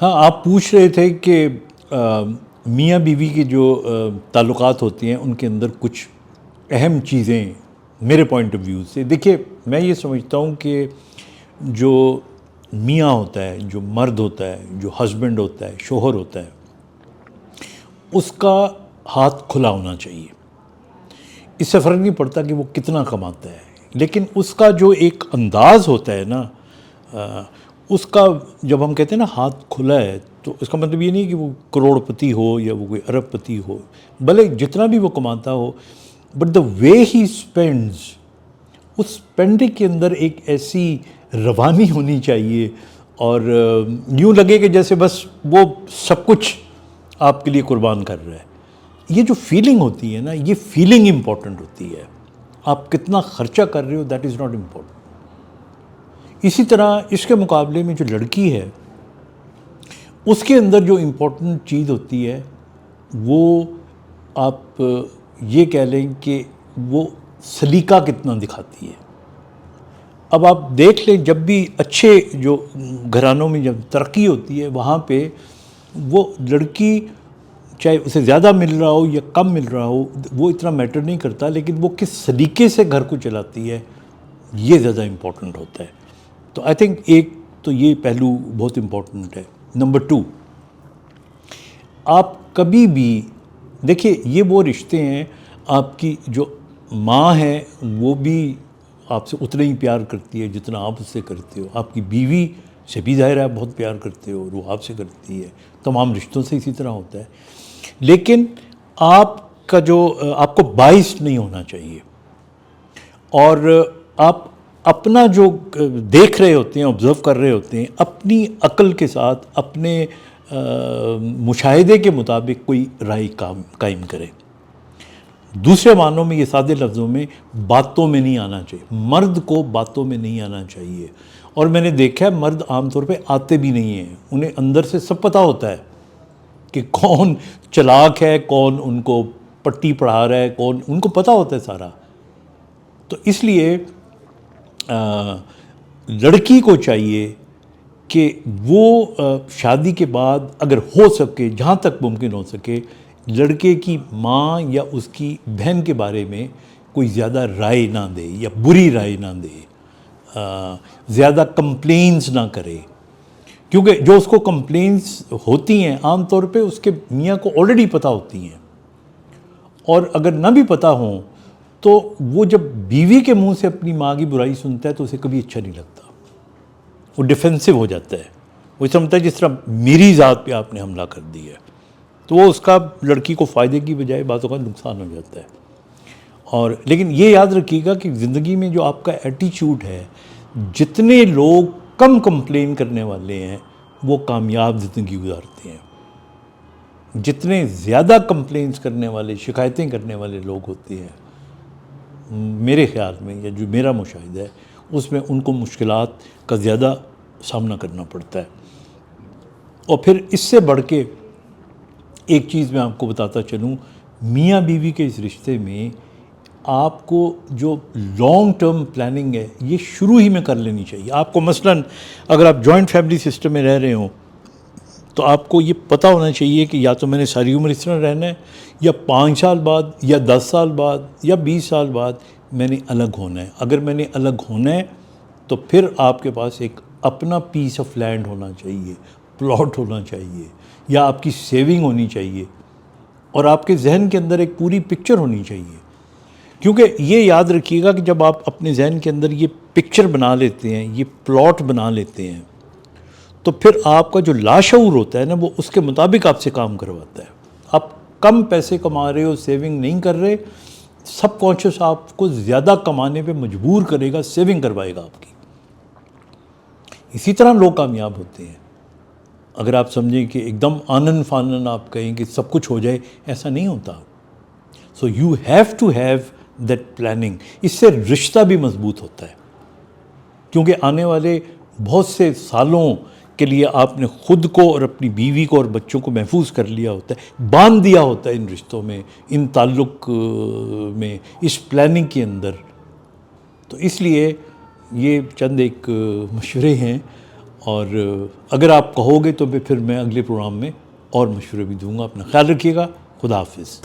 ہاں، آپ پوچھ رہے تھے کہ میاں بیوی کے جو تعلقات ہوتے ہیں ان کے اندر کچھ اہم چیزیں میرے پوائنٹ آف ویو سے. دیکھیے، میں یہ سمجھتا ہوں کہ جو میاں ہوتا ہے، جو مرد ہوتا ہے، جو ہسبینڈ ہوتا ہے، شوہر ہوتا ہے، اس کا ہاتھ کھلا ہونا چاہیے. اس سے فرق نہیں پڑتا کہ وہ کتنا کماتا ہے، لیکن اس کا جو ایک انداز ہوتا ہے نا، اس کا جب ہم کہتے ہیں نا ہاتھ کھلا ہے، تو اس کا مطلب یہ نہیں کہ وہ کروڑ پتی ہو یا وہ کوئی ارب پتی ہو، بھلے جتنا بھی وہ کماتا ہو، بٹ دا وے ہی اسپینڈز، اس اسپینڈنگ کے اندر ایک ایسی روانی ہونی چاہیے، اور یوں لگے کہ جیسے بس وہ سب کچھ آپ کے لیے قربان کر رہا ہے. یہ جو فیلنگ ہوتی ہے نا، یہ فیلنگ امپورٹنٹ ہوتی ہے. آپ کتنا خرچہ کر رہے ہو، دیٹ از ناٹ امپورٹنٹ. اسی طرح اس کے مقابلے میں جو لڑکی ہے، اس کے اندر جو امپورٹنٹ چیز ہوتی ہے وہ آپ یہ کہہ لیں کہ وہ سلیقہ کتنا دکھاتی ہے. اب آپ دیکھ لیں، جب بھی اچھے جو گھرانوں میں جب ترقی ہوتی ہے، وہاں پہ وہ لڑکی چاہے اسے زیادہ مل رہا ہو یا کم مل رہا ہو، وہ اتنا میٹر نہیں کرتا، لیکن وہ کس سلیقے سے گھر کو چلاتی ہے، یہ زیادہ امپورٹنٹ ہوتا ہے. تو آئی تھنک ایک تو یہ پہلو بہت امپورٹنٹ ہے. نمبر 2، آپ کبھی بھی دیکھیے، یہ وہ رشتے ہیں، آپ کی جو ماں ہے وہ بھی آپ سے اتنا ہی پیار کرتی ہے جتنا آپ اس سے کرتے ہو. آپ کی بیوی سے بھی ظاہر ہے آپ بہت پیار کرتے ہو اور وہ آپ سے کرتی ہے. تمام رشتوں سے اسی طرح ہوتا ہے. لیکن آپ کا جو آپ کو باعث نہیں ہونا چاہیے، اور آپ اپنا جو دیکھ رہے ہوتے ہیں، آبزرو کر رہے ہوتے ہیں، اپنی عقل کے ساتھ، اپنے مشاہدے کے مطابق کوئی رائے قائم کرے. دوسرے معنوں میں، یہ سادے لفظوں میں، باتوں میں نہیں آنا چاہیے. مرد کو باتوں میں نہیں آنا چاہیے. اور میں نے دیکھا ہے مرد عام طور پہ آتے بھی نہیں ہیں. انہیں اندر سے سب پتہ ہوتا ہے کہ کون چلاک ہے، کون ان کو پٹی پڑھا رہا ہے، کون، ان کو پتہ ہوتا ہے سارا. تو اس لیے لڑکی کو چاہیے کہ وہ شادی کے بعد اگر ہو سکے، جہاں تک ممکن ہو سکے، لڑکے کی ماں یا اس کی بہن کے بارے میں کوئی زیادہ رائے نہ دے یا بری رائے نہ دے، زیادہ کمپلینز نہ کرے. کیونکہ جو اس کو کمپلینز ہوتی ہیں عام طور پہ اس کے میاں کو آلریڈی پتہ ہوتی ہیں، اور اگر نہ بھی پتہ ہوں تو وہ جب بیوی کے منہ سے اپنی ماں کی برائی سنتا ہے تو اسے کبھی اچھا نہیں لگتا. وہ ڈیفینسو ہو جاتا ہے. وہ سمجھتا ہے جس طرح میری ذات پہ آپ نے حملہ کر دیا ہے. تو وہ اس کا لڑکی کو فائدے کی بجائے بعض اوقات نقصان ہو جاتا ہے. اور لیکن یہ یاد رکھیے گا کہ زندگی میں جو آپ کا ایٹیچیوڈ ہے، جتنے لوگ کم کمپلین کرنے والے ہیں وہ کامیاب زندگی گزارتے ہیں. جتنے زیادہ کمپلینس کرنے والے، شکایتیں کرنے والے لوگ ہوتے ہیں، میرے خیال میں یا جو میرا مشاہدہ ہے، اس میں ان کو مشکلات کا زیادہ سامنا کرنا پڑتا ہے. اور پھر اس سے بڑھ کے ایک چیز میں آپ کو بتاتا چلوں، میاں بیوی کے اس رشتے میں آپ کو جو لانگ ٹرم پلاننگ ہے یہ شروع ہی میں کر لینی چاہیے. آپ کو مثلاً اگر آپ جوائنٹ فیملی سسٹم میں رہ رہے ہوں تو آپ کو یہ پتہ ہونا چاہیے کہ یا تو میں نے ساری عمر اس طرح رہنا ہے، یا 5 سال بعد یا 10 سال بعد یا 20 سال بعد میں نے الگ ہونا ہے. اگر میں نے الگ ہونا ہے تو پھر آپ کے پاس ایک اپنا پیس آف لینڈ ہونا چاہیے، پلاٹ ہونا چاہیے، یا آپ کی سیونگ ہونی چاہیے، اور آپ کے ذہن کے اندر ایک پوری پکچر ہونی چاہیے. کیونکہ یہ یاد رکھیے گا کہ جب آپ اپنے ذہن کے اندر یہ پکچر بنا لیتے ہیں، یہ پلاٹ بنا لیتے ہیں، تو پھر آپ کا جو لاشعور ہوتا ہے نا، وہ اس کے مطابق آپ سے کام کرواتا ہے. آپ کم پیسے کما رہے ہو، سیونگ نہیں کر رہے، سب کانشیس آپ کو زیادہ کمانے پہ مجبور کرے گا، سیونگ کروائے گا آپ کی. اسی طرح لوگ کامیاب ہوتے ہیں. اگر آپ سمجھیں کہ ایک دم آنن فانن آپ کہیں کہ سب کچھ ہو جائے، ایسا نہیں ہوتا. So you have to have that planning. اس سے رشتہ بھی مضبوط ہوتا ہے، کیونکہ آنے والے بہت سے سالوں کے لیے آپ نے خود کو اور اپنی بیوی کو اور بچوں کو محفوظ کر لیا ہوتا ہے، باندھ دیا ہوتا ہے ان رشتوں میں، ان تعلق میں، اس پلاننگ کے اندر. تو اس لیے یہ چند ایک مشورے ہیں. اور اگر آپ کہو گے تو پھر میں اگلے پروگرام میں اور مشورے بھی دوں گا. اپنا خیال رکھیے گا. خدا حافظ.